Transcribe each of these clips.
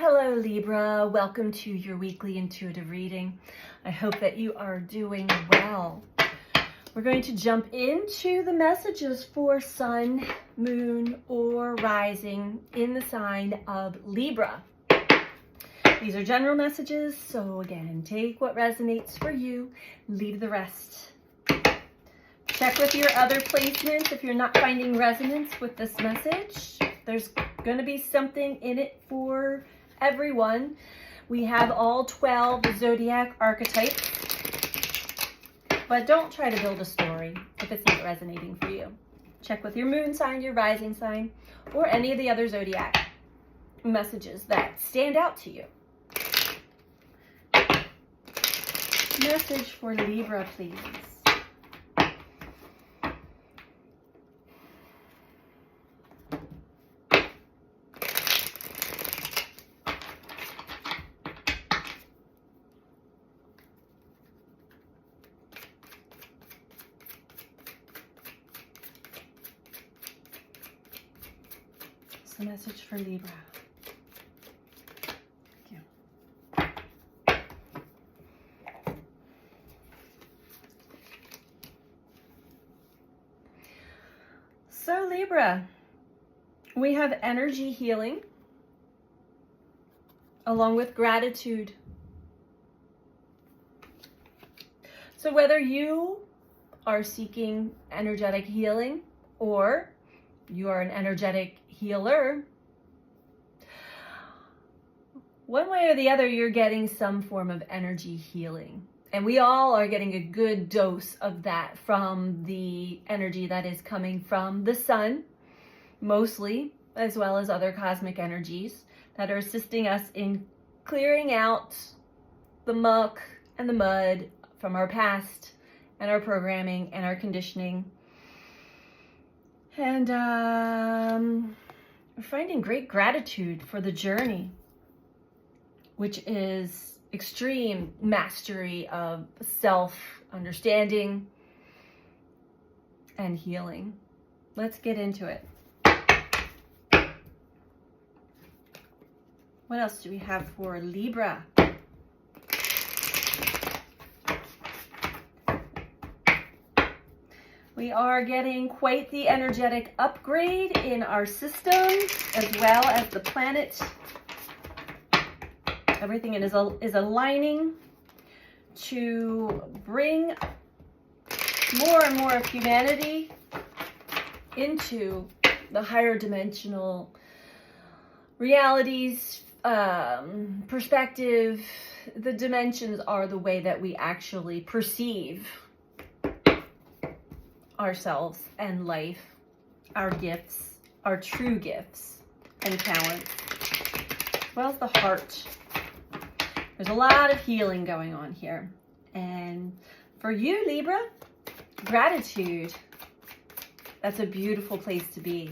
Hello Libra, welcome to your weekly intuitive reading. I hope that you are doing well. We're going to jump into the messages for Sun, Moon, or Rising in the sign of Libra. These are general messages, so again, take what resonates for you, leave the rest. Check with your other placements if you're not finding resonance with this message. There's going to be something in it for everyone. We have all 12 zodiac archetypes, but don't try to build a story if it's not resonating for you. Check with your moon sign, your rising sign, or any of the other zodiac messages that stand out to you. Message for Libra, please. The message for Libra. Thank you. So Libra, we have energy healing along with gratitude. So whether you are seeking energetic healing or you are an energetic healer, one way or the other, you're getting some form of energy healing. And we all are getting a good dose of that from the energy that is coming from the sun, mostly, as well as other cosmic energies that are assisting us in clearing out the muck and the mud from our past and our programming and our conditioning. And we're finding great gratitude for the journey, which is extreme mastery of self-understanding and healing. Let's get into it. What else do we have for Libra? We are getting quite the energetic upgrade in our system, as well as the planet. Everything is aligning to bring more and more of humanity into the higher dimensional realities, perspective. The dimensions are the way that we actually perceive ourselves and life, our gifts, our true gifts and talents, as well as the heart. There's a lot of healing going on here. And for you, Libra, gratitude. That's a beautiful place to be,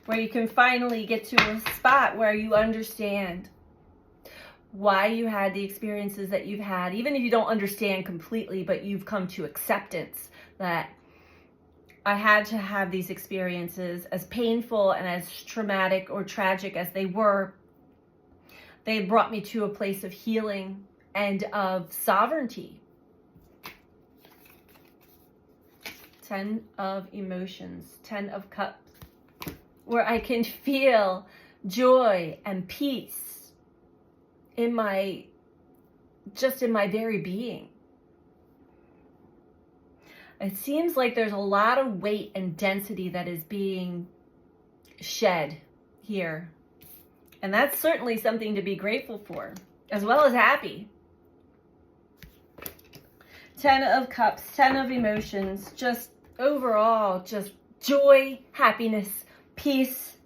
where you can finally get to a spot where you understand why you had the experiences that you've had, even if you don't understand completely, but you've come to acceptance that I had to have these experiences, as painful and as traumatic or tragic as they were. They brought me to a place of healing and of sovereignty. 10 of emotions, 10 of cups, where I can feel joy and peace in my very being. It seems like there's a lot of weight and density that is being shed here. And that's certainly something to be grateful for, as well as happy. 10 of cups, 10 of emotions, just overall, just joy, happiness, peace.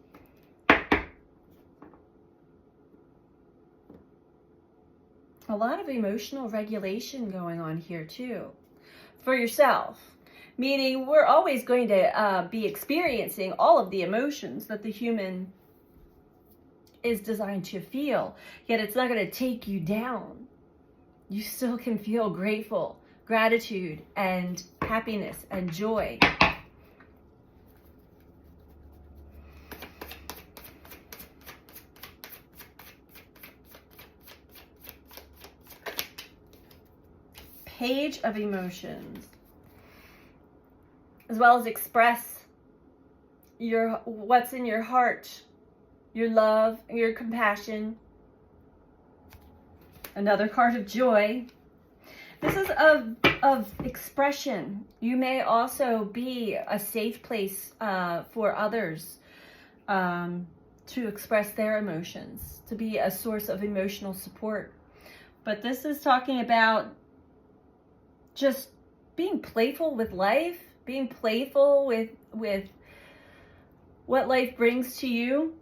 A lot of emotional regulation going on here too. For yourself, meaning we're always going to be experiencing all of the emotions that the human is designed to feel, yet it's not going to take you down. You still can feel grateful, gratitude, and happiness and joy. Page of Emotions. As well as express what's in your heart, your love, your compassion. Another card of Joy. This is of expression. You may also be a safe place for others to express their emotions, to be a source of emotional support. But this is talking about just being playful with life, being playful with what life brings to you,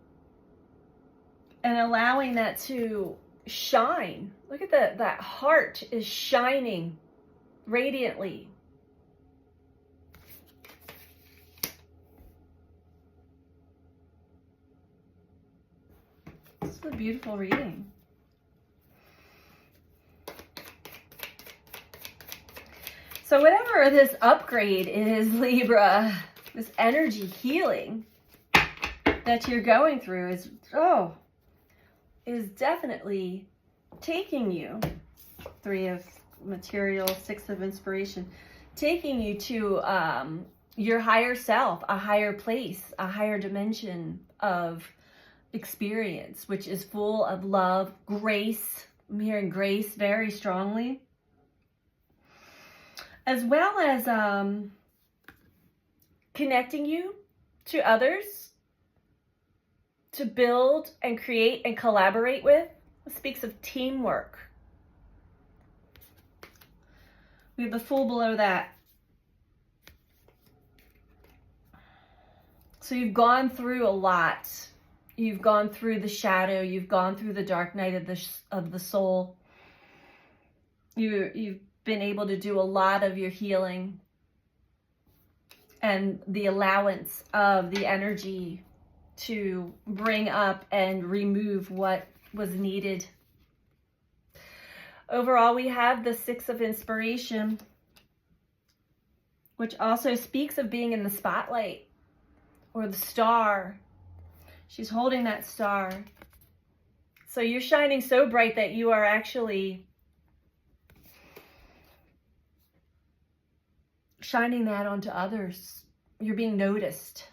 and allowing that to shine. Look at that heart is shining radiantly. This is a beautiful reading. So whatever this upgrade is, Libra, this energy healing that you're going through is definitely taking you, 3 of Material, 6 of Inspiration, taking you to your higher self, a higher place, a higher dimension of experience, which is full of love, grace. I'm hearing grace very strongly. As well as connecting you to others to build and create and collaborate with. It speaks of teamwork. We have the Fool below that. So you've gone through a lot. You've gone through the shadow. You've gone through the dark night of the soul. You've been able to do a lot of your healing and the allowance of the energy to bring up and remove what was needed. Overall, we have the 6 of Inspiration, which also speaks of being in the spotlight or the star. She's holding that star. So you're shining so bright that you are actually shining that onto others. You're being noticed.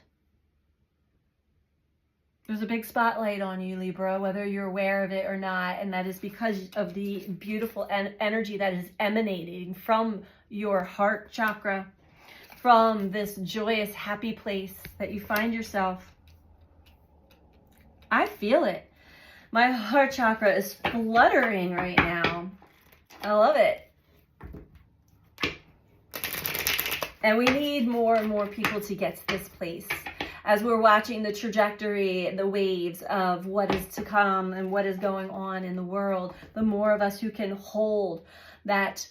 There's a big spotlight on you, Libra, whether you're aware of it or not, and that is because of the beautiful energy that is emanating from your heart chakra, from this joyous, happy place that you find yourself. I feel it. My heart chakra is fluttering right now. I love it. And we need more and more people to get to this place. As we're watching the trajectory, the waves of what is to come and what is going on in the world, the more of us who can hold that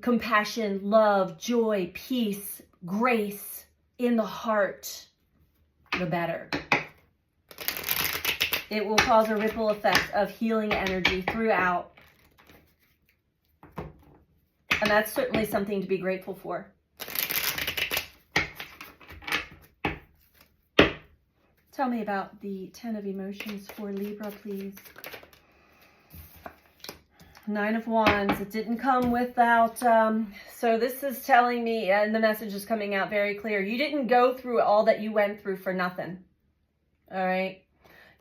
compassion, love, joy, peace, grace in the heart, the better. It will cause a ripple effect of healing energy throughout. And that's certainly something to be grateful for. Tell me about the 10 of Emotions for Libra, please. 9 of Wands. It didn't come without... so this is telling me, and the message is coming out very clear, you didn't go through all that you went through for nothing. All right?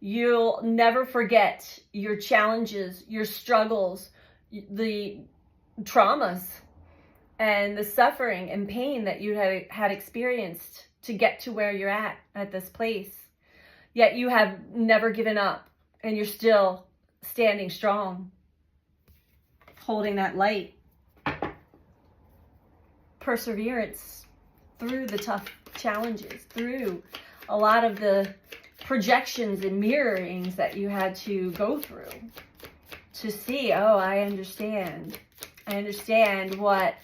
You'll never forget your challenges, your struggles, the traumas, and the suffering and pain that you had experienced to get to where you're at this place. Yet you have never given up, and you're still standing strong, holding that light. Perseverance through the tough challenges, through a lot of the projections and mirrorings that you had to go through to see, oh, I understand. I understand what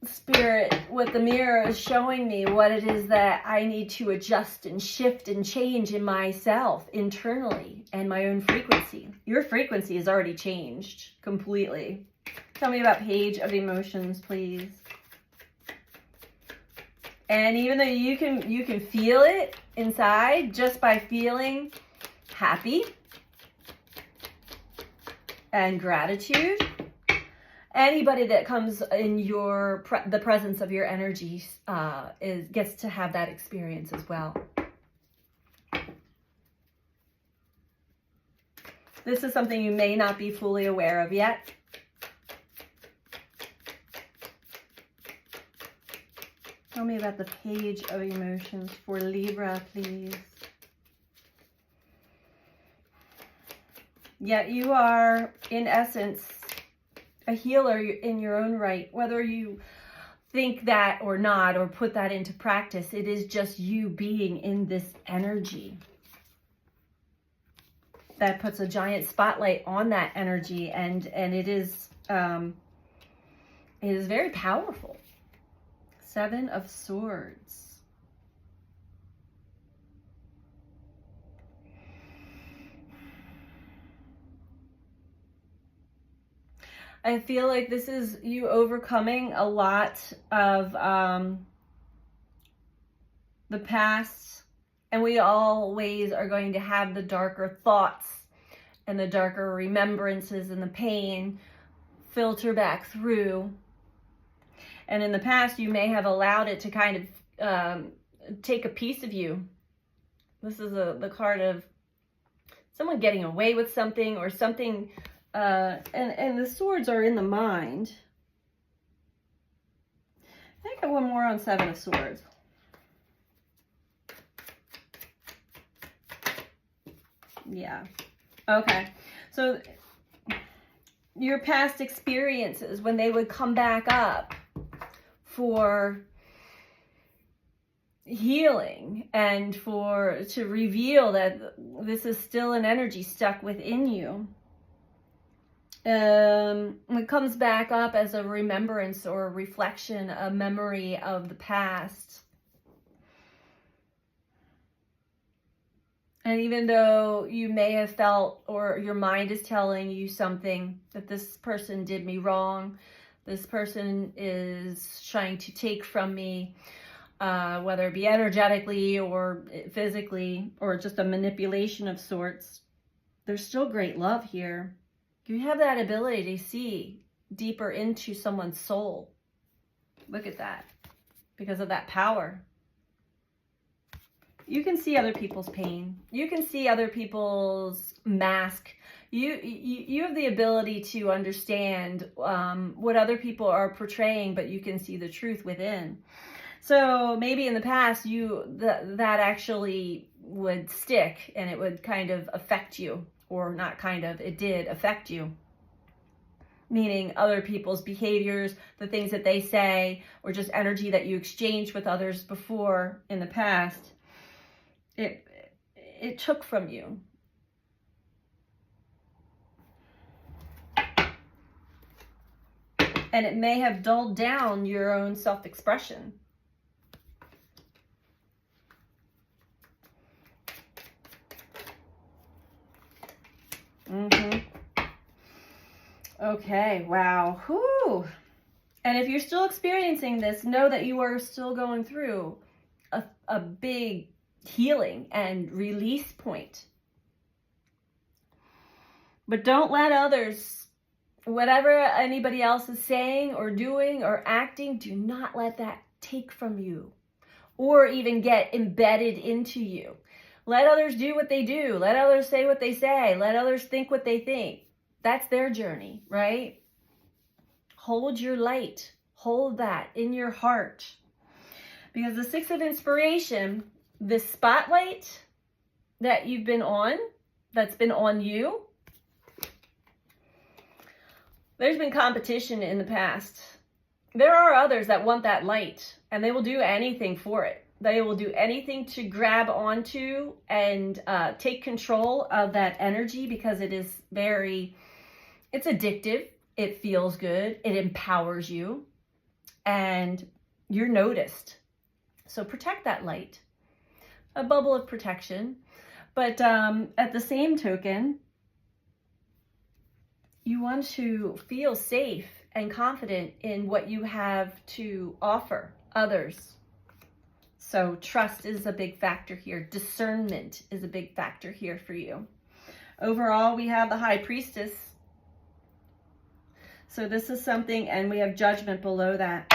Spirit, what the mirror is showing me, what it is that I need to adjust and shift and change in myself internally and my own frequency. Your frequency has already changed completely. Tell me about Page of Emotions, please. And even though you can feel it inside just by feeling happy and gratitude, anybody that comes in the presence of your energy gets to have that experience as well. This is something you may not be fully aware of yet. Tell me about the Page of Emotions for Libra, please. Yet you are, in essence, a healer in your own right. Whether you think that or not, or put that into practice, it is just you being in this energy that puts a giant spotlight on that energy, and it is very powerful. Seven of Swords. I feel like this is you overcoming a lot of the past, and we always are going to have the darker thoughts and the darker remembrances and the pain filter back through. And in the past, you may have allowed it to kind of take a piece of you. This is the card of someone getting away with something, or something, and the swords are in the mind. I got one more on Seven of Swords. Yeah. Okay. So your past experiences, when they would come back up for healing and to reveal that this is still an energy stuck within you, it comes back up as a remembrance or a reflection, a memory of the past. And even though you may have felt, or your mind is telling you something, that this person did me wrong, this person is trying to take from me, whether it be energetically or physically, or just a manipulation of sorts, there's still great love here. You have that ability to see deeper into someone's soul. Look at that. Because of that power. You can see other people's pain. You can see other people's mask. You have the ability to understand what other people are portraying, but you can see the truth within. So maybe in the past, that actually would stick, and it would kind of affect you, or not kind of, it did affect you. Meaning other people's behaviors, the things that they say, or just energy that you exchanged with others before in the past. It took from you. And it may have dulled down your own self-expression. Okay, wow. Whew. And if you're still experiencing this, know that you are still going through a big healing and release point. But don't let others, whatever anybody else is saying or doing or acting, do not let that take from you or even get embedded into you. Let others do what they do. Let others say what they say. Let others think what they think. That's their journey, right? Hold your light. Hold that in your heart. Because the Six of Inspiration, this spotlight that you've been on, that's been on you, there's been competition in the past. There are others that want that light, and they will do anything for it. They will do anything to grab onto and take control of that energy, because it is it's addictive. It feels good. It empowers you, and you're noticed. So protect that light. A bubble of protection. But at the same token, you want to feel safe and confident in what you have to offer others. So trust is a big factor here. Discernment is a big factor here for you. Overall, we have the High Priestess. So this is something, and we have judgment below that.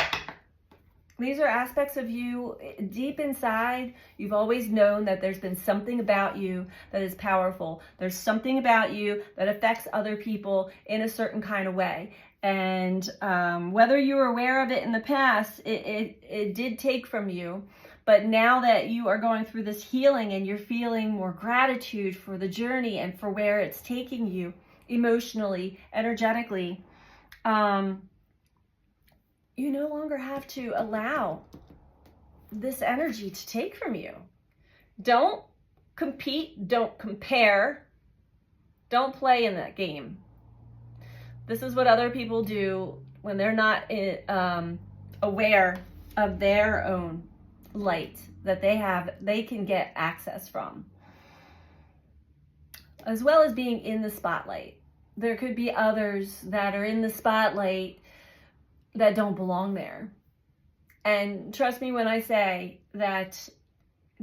These are aspects of you deep inside. You've always known that there's been something about you that is powerful. There's something about you that affects other people in a certain kind of way. And whether you were aware of it in the past, it did take from you. But now that you are going through this healing and you're feeling more gratitude for the journey and for where it's taking you emotionally, energetically, you no longer have to allow this energy to take from you. Don't compete, don't compare, don't play in that game. This is what other people do when they're not aware of their own light that they can get access from. As well as being in the spotlight. There could be others that are in the spotlight that don't belong there. And trust me when I say that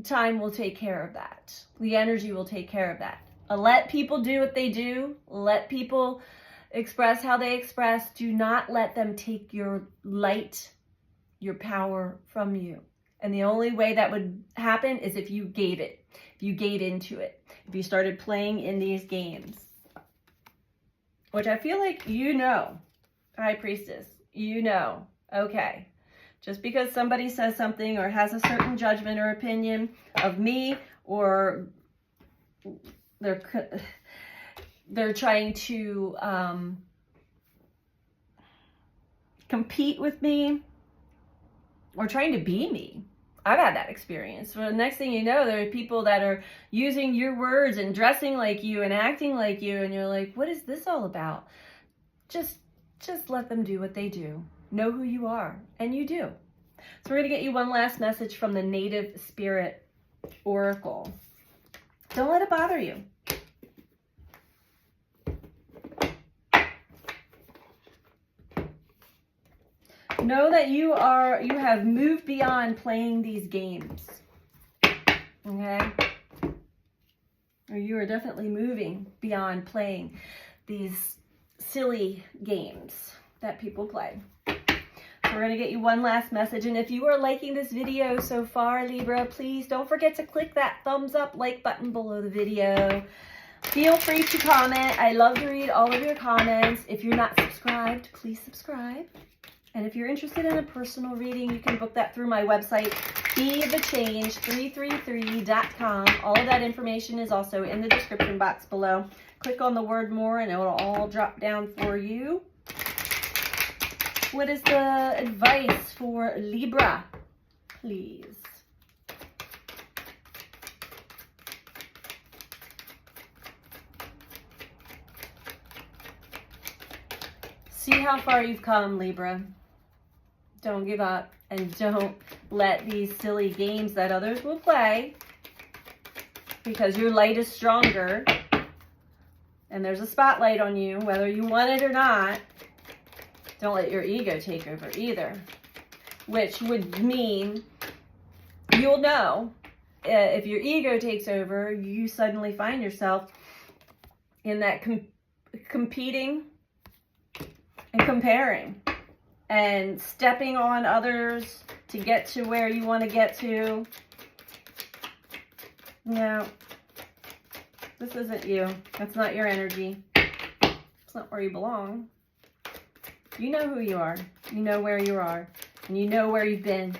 time will take care of that. The energy will take care of that. Let people do what they do. Let people express how they express. Do not let them take your light, your power from you. And the only way that would happen is if you gave it, if you gave into it, if you started playing in these games. Which I feel like you know, High Priestess. You know, okay, just because somebody says something or has a certain judgment or opinion of me, or they're trying to compete with me or trying to be me. I've had that experience. So the next thing you know, there are people that are using your words and dressing like you and acting like you, and you're like, what is this all about? Just let them do what they do. Know who you are, and you do. So we're going to get you one last message from the Native Spirit Oracle. Don't let it bother you. Know that you have moved beyond playing these games. Okay? Or you are definitely moving beyond playing these silly games that people play. So we're going to get you one last message. And if you are liking this video so far, Libra, please don't forget to click that thumbs up like button below the video. Feel free to comment. I love to read all of your comments. If you're not subscribed, please subscribe. And if you're interested in a personal reading, you can book that through my website, BeTheChange333.com. All of that information is also in the description box below. Click on the word more and it will all drop down for you. What is the advice for Libra, please? See how far you've come, Libra. Don't give up, and don't let these silly games that others will play, because your light is stronger and there's a spotlight on you, whether you want it or not. Don't let your ego take over either, which would mean you'll know if your ego takes over, you suddenly find yourself in that competing and comparing and stepping on others to get to where you want to get to. No, this isn't you. That's not your energy. It's not where you belong. You know who you are. You know where you are. And you know where you've been.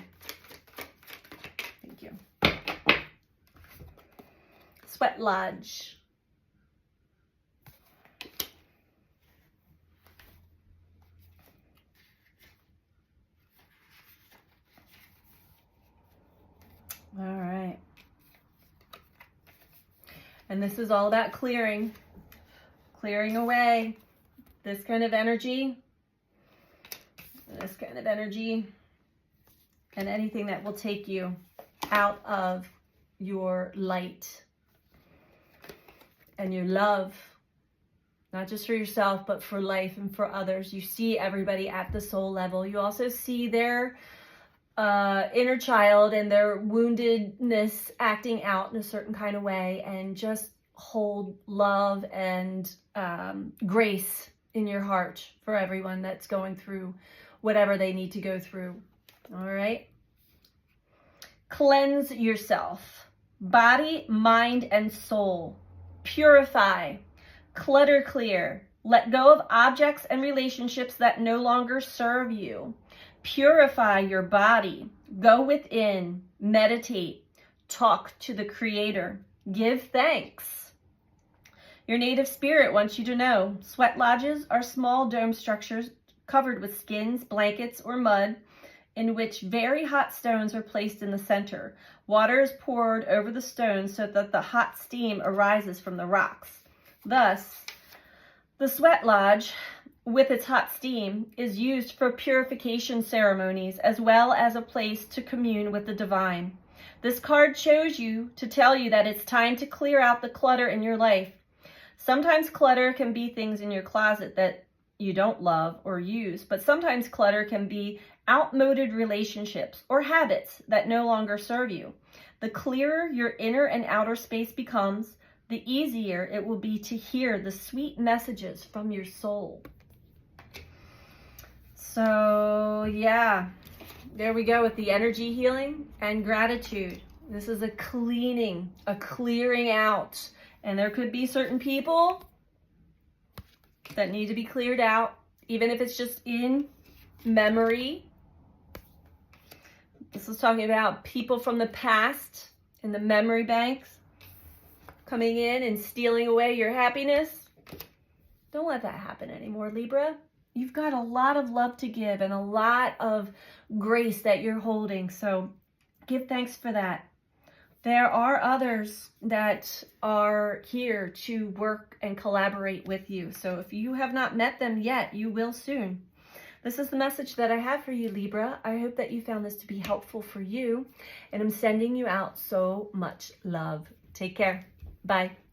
Thank you. Sweat Lodge. All right. And this is all about clearing away this kind of energy, and anything that will take you out of your light and your love, not just for yourself, but for life and for others. You see everybody at the soul level. You also see their inner child and their woundedness acting out in a certain kind of way, and just hold love and grace in your heart for everyone that's going through whatever they need to go through. All right. Cleanse yourself, body, mind, and soul. Purify, clutter clear. Let go of objects and relationships that no longer serve you. Purify your body. Go within, meditate, talk to the Creator. Give thanks. Your native spirit wants you to know sweat lodges are small dome structures covered with skins, blankets, or mud in which very hot stones are placed in the center. Water is poured over the stones so that the hot steam arises from the rocks. Thus, the sweat lodge, with its hot steam, is used for purification ceremonies as well as a place to commune with the divine. This card shows you to tell you that it's time to clear out the clutter in your life. Sometimes clutter can be things in your closet that you don't love or use, but sometimes clutter can be outmoded relationships or habits that no longer serve you. The clearer your inner and outer space becomes, the easier it will be to hear the sweet messages from your soul. So yeah, there we go with the energy healing and gratitude. This is a cleaning, a clearing out. And there could be certain people that need to be cleared out, even if it's just in memory. This is talking about people from the past in the memory banks coming in and stealing away your happiness. Don't let that happen anymore, Libra. You've got a lot of love to give and a lot of grace that you're holding. So give thanks for that. There are others that are here to work and collaborate with you. So if you have not met them yet, you will soon. This is the message that I have for you, Libra. I hope that you found this to be helpful for you. And I'm sending you out so much love. Take care. Bye.